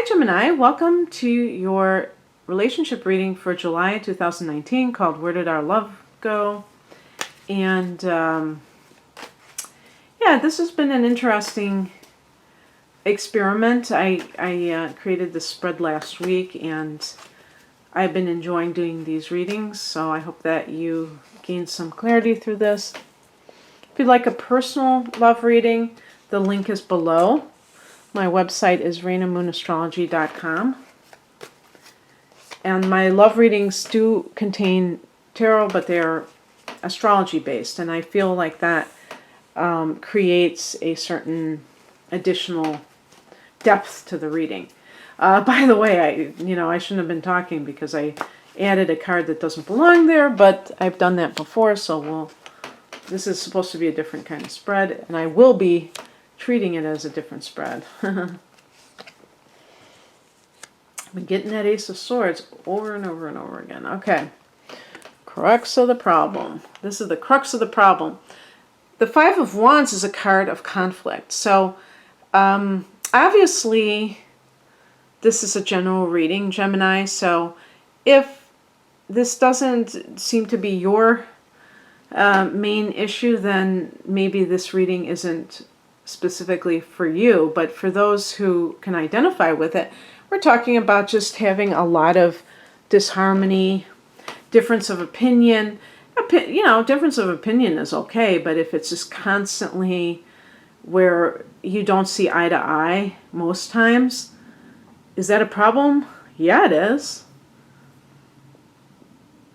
Hi Gemini, welcome to your relationship reading for July 2019 called Where Did Our Love Go? And yeah, this has been an interesting experiment. I created this spread last week and I've been enjoying doing these readings, so I hope that you gain some clarity through this. If you'd like a personal love reading, the link is below. My website is rainaMoonAstrology.com. And my love readings do contain tarot, but they're astrology based. And I feel like that creates a certain additional depth to the reading. By the way, I shouldn't have been talking because I added a card that doesn't belong there, but I've done that before, so this is supposed to be a different kind of spread, and I will be treating it as a different spread. I've been getting that Ace of Swords over and over and over again. Okay. Crux of the problem. This is the crux of the problem. The Five of Wands is a card of conflict. So, obviously, this is a general reading, Gemini. So, if this doesn't seem to be your main issue, then maybe this reading isn't specifically for you, but for those who can identify with it, we're talking about just having a lot of disharmony, difference of opinion. Difference of opinion is okay, but if it's just constantly where you don't see eye to eye most times, is that a problem? Yeah, it is.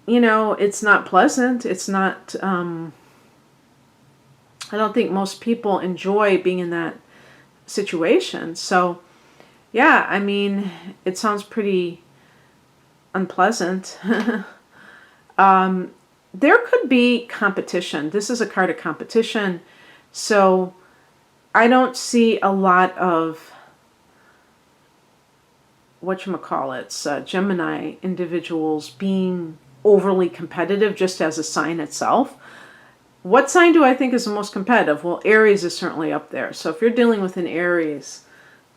It's not pleasant. It's not, I don't think most people enjoy being in that situation. So, yeah, I mean, it sounds pretty unpleasant. There could be competition. This is a card of competition. So, I don't see a lot of, Gemini individuals being overly competitive just as a sign itself. What sign do I think is the most competitive? Well, Aries is certainly up there. So if you're dealing with an Aries,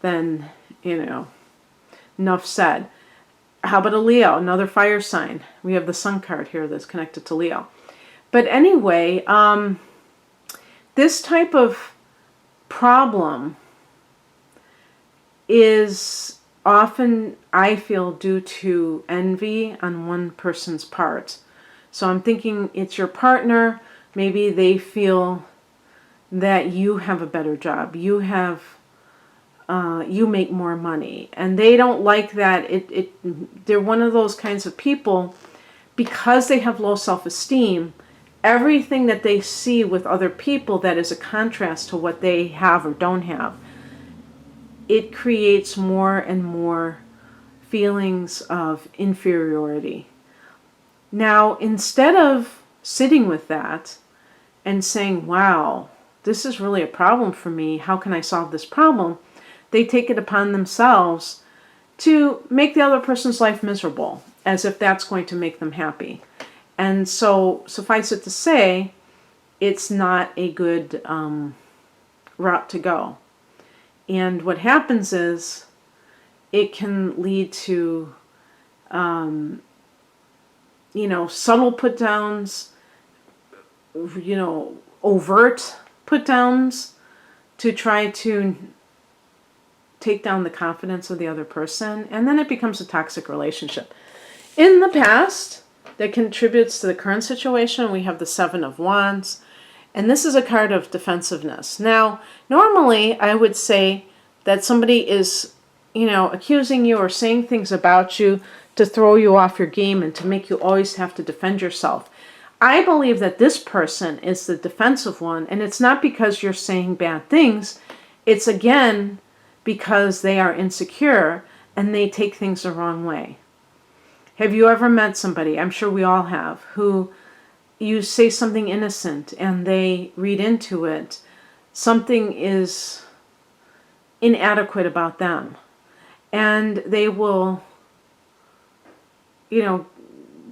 then, enough said. How about a Leo, another fire sign? We have the Sun card here that's connected to Leo. But anyway, this type of problem is often, I feel, due to envy on one person's part. So I'm thinking it's your partner. Maybe they feel that you have a better job. You make more money, and they don't like that. They're one of those kinds of people, because they have low self-esteem. Everything that they see with other people that is a contrast to what they have or don't have, it creates more and more feelings of inferiority. Now, instead of sitting with that and saying, wow, this is really a problem for me, how can I solve this problem? They take it upon themselves to make the other person's life miserable, as if that's going to make them happy. And so, suffice it to say, it's not a good route to go. And what happens is, it can lead to subtle put-downs, overt put-downs to try to take down the confidence of the other person, and then it becomes a toxic relationship. In the past, that contributes to the current situation, we have the Seven of Wands, and this is a card of defensiveness. Now, normally, I would say that somebody is, accusing you or saying things about you to throw you off your game and to make you always have to defend yourself. I believe that this person is the defensive one, and it's not because you're saying bad things. It's, again, because they are insecure and they take things the wrong way. Have you ever met somebody, I'm sure we all have, who you say something innocent and they read into it something is inadequate about them, and they will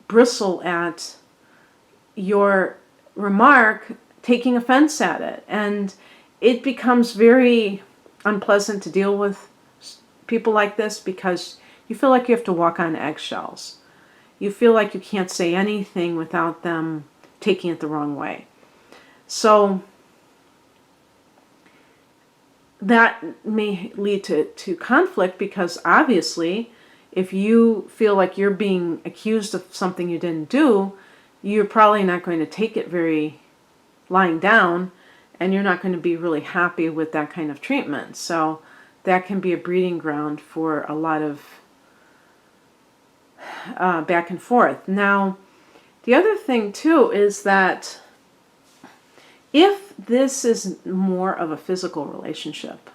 bristle at your remark, taking offense at it, and it becomes very unpleasant to deal with people like this because you feel like you have to walk on eggshells. You feel like you can't say anything without them taking it the wrong way. So that may lead to conflict, because obviously if you feel like you're being accused of something you didn't do, you're probably not going to take it very lying down, and you're not going to be really happy with that kind of treatment. So that can be a breeding ground for a lot of back and forth. Now, the other thing too is that if this is more of a physical relationship,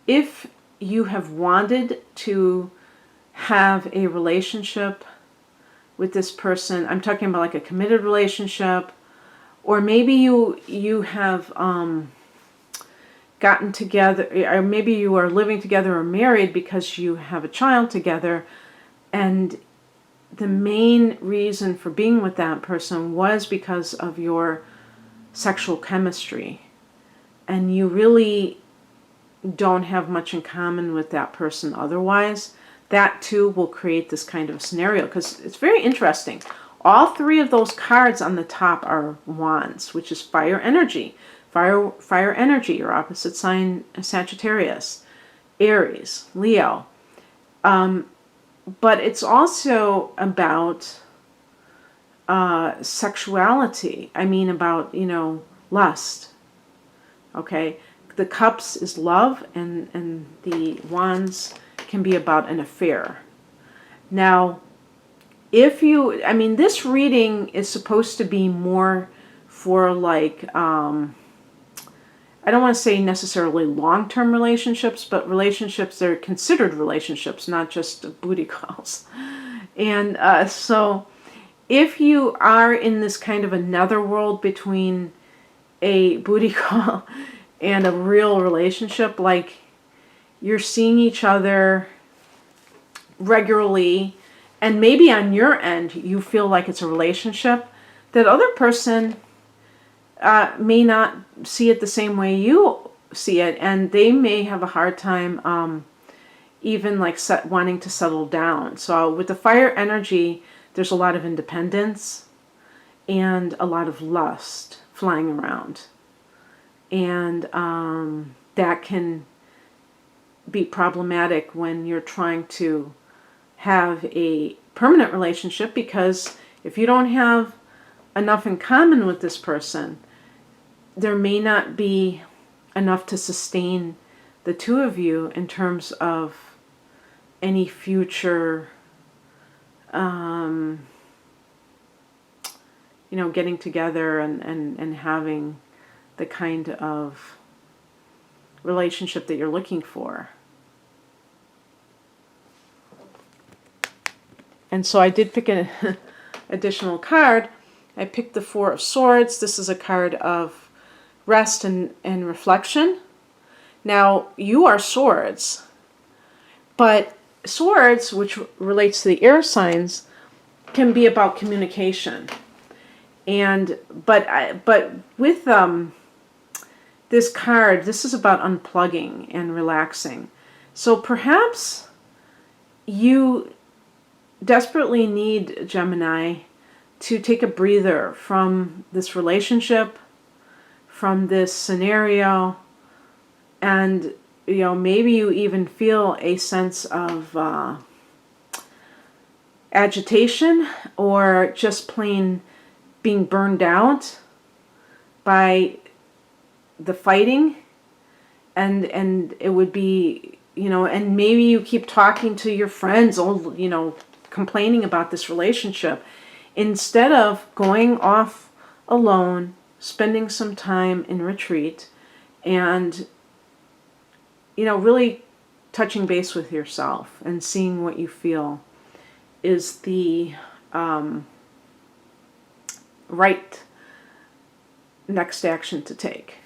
if you have wanted to have a relationship with this person, I'm talking about like a committed relationship, or maybe you have gotten together, or maybe you are living together or married because you have a child together, and the main reason for being with that person was because of your sexual chemistry, and you really don't have much in common with that person otherwise, that too will create this kind of scenario, because it's very interesting. All three of those cards on the top are wands, which is fire energy. Fire energy, your opposite sign, Sagittarius, Aries, Leo. But it's also about sexuality. I mean, about, lust. Okay? The cups is love, and the wands can be about an affair. Now, this reading is supposed to be more for like, I don't want to say necessarily long-term relationships, but relationships that are considered relationships, not just booty calls. And so if you are in this kind of a netherworld between a booty call and a real relationship, like you're seeing each other regularly, and maybe on your end you feel like it's a relationship, that other person may not see it the same way you see it, and they may have a hard time even like wanting to settle down. So with the fire energy, there's a lot of independence and a lot of lust flying around, and that can be problematic when you're trying to have a permanent relationship, because if you don't have enough in common with this person, there may not be enough to sustain the two of you in terms of any future getting together and having the kind of relationship that you're looking for. And so I did pick an additional card. I picked the Four of Swords. This is a card of rest and reflection. Now, you are swords, but swords, which relates to the air signs, can be about communication. And but with this card, this is about unplugging and relaxing. So perhaps you desperately need, Gemini, to take a breather from this relationship, from this scenario, and maybe you even feel a sense of agitation, or just plain being burned out by the fighting, and it would be, and maybe you keep talking to your friends, complaining about this relationship, instead of going off alone, spending some time in retreat, and really touching base with yourself and seeing what you feel is the right next action to take.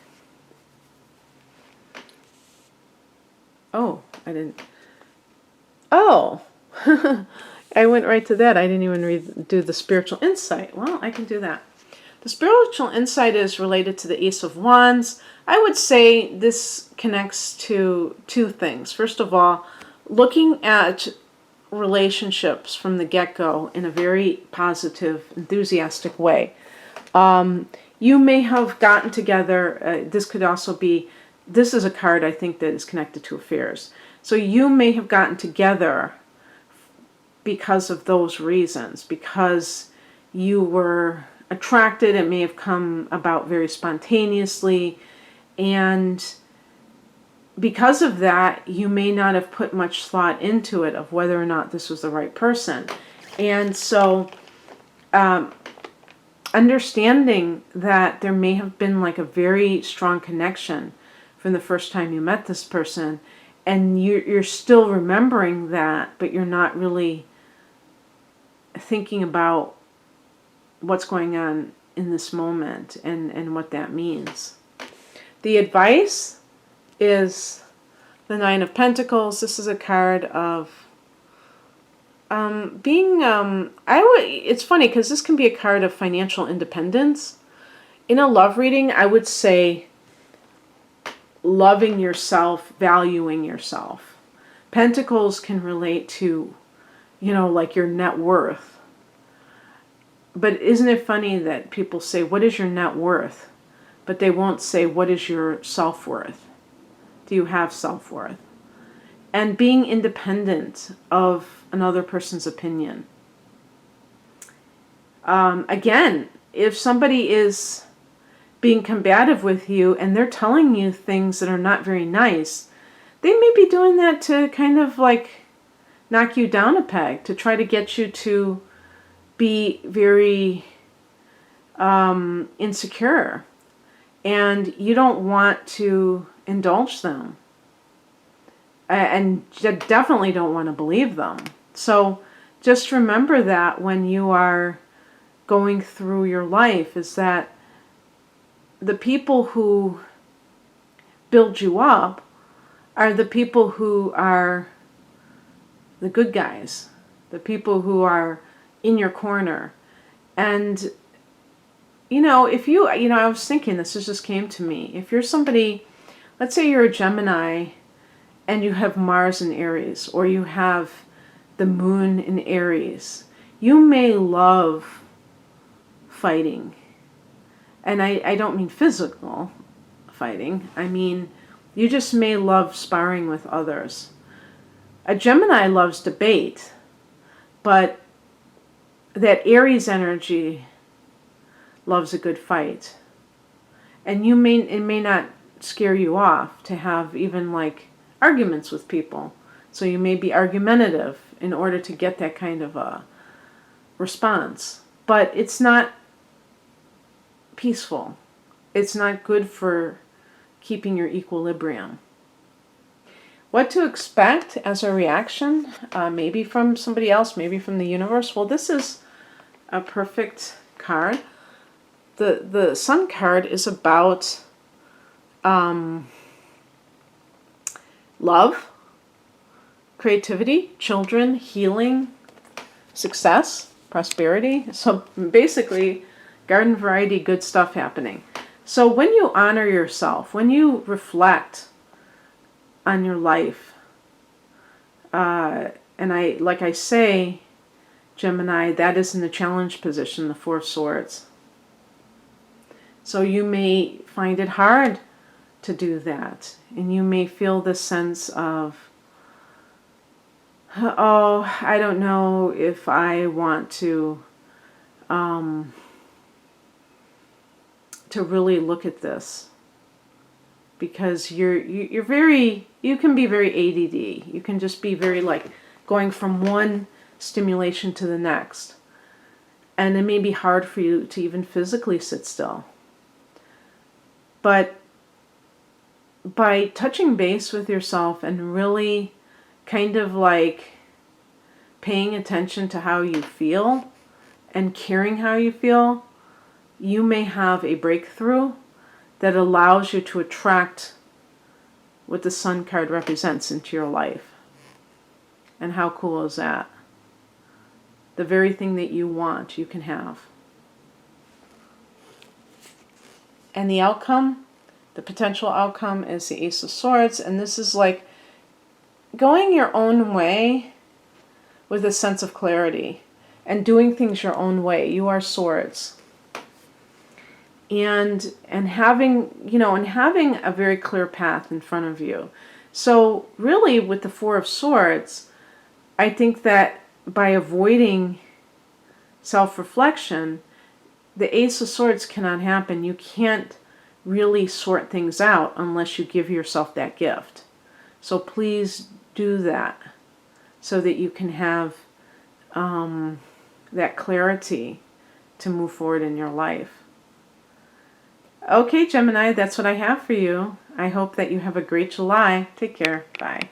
Oh, I didn't. Oh, I went right to that. I didn't even do the spiritual insight. Well, I can do that. The spiritual insight is related to the Ace of Wands. I would say this connects to two things. First of all, looking at relationships from the get-go in a very positive, enthusiastic way. You may have gotten together, this could also be, this is a card I think that is connected to affairs. So you may have gotten together because of those reasons, because you were attracted, it may have come about very spontaneously, and because of that, you may not have put much thought into it of whether or not this was the right person. And so, understanding that there may have been like a very strong connection from the first time you met this person, and you're still remembering that, but you're not really thinking about what's going on in this moment and what that means. The advice is the Nine of Pentacles. This is a card of it's funny because this can be a card of financial independence. In a love reading, I would say loving yourself, valuing yourself. Pentacles can relate to, like your net worth. But isn't it funny that people say, what is your net worth? But they won't say, what is your self-worth? Do you have self-worth? And being independent of another person's opinion. Again, if somebody is being combative with you and they're telling you things that are not very nice, they may be doing that to kind of like knock you down a peg, to try to get you to be very insecure. And you don't want to indulge them. And you definitely don't want to believe them. So just remember that when you are going through your life, is that the people who build you up are the people who are the good guys, the people who are in your corner. And, if you, I was thinking, this just came to me. If you're somebody, let's say you're a Gemini and you have Mars in Aries, or you have the moon in Aries, you may love fighting. And I don't mean physical fighting. I mean, you just may love sparring with others. A Gemini loves debate, but that Aries energy loves a good fight. And it may not scare you off to have even like arguments with people. So you may be argumentative in order to get that kind of a response. But it's not peaceful. It's not good for keeping your equilibrium. What to expect as a reaction, maybe from somebody else, maybe from the universe. Well, this is a perfect card. The Sun card is about love, creativity, children, healing, success, prosperity. So basically, garden variety, good stuff happening. So when you honor yourself, when you reflect on your life, and like I say, Gemini, that is in the challenge position, the Four of Swords. So you may find it hard to do that. And you may feel this sense of, oh, I don't know if I want to really look at this. Because you can be very ADD. You can just be very like going from one stimulation to the next. And it may be hard for you to even physically sit still. But by touching base with yourself and really kind of like paying attention to how you feel and caring how you feel, you may have a breakthrough that allows you to attract what the Sun card represents into your life. And how cool is that? The very thing that you want, you can have. And the outcome, the potential outcome, is the Ace of Swords. And this is like going your own way with a sense of clarity and doing things your own way. You are swords. And having, and having a very clear path in front of you. So really with the Four of Swords, I think that by avoiding self-reflection, the Ace of Swords cannot happen. You can't really sort things out unless you give yourself that gift. So please do that so that you can have that clarity to move forward in your life. Okay, Gemini, that's what I have for you. I hope that you have a great July. Take care. Bye.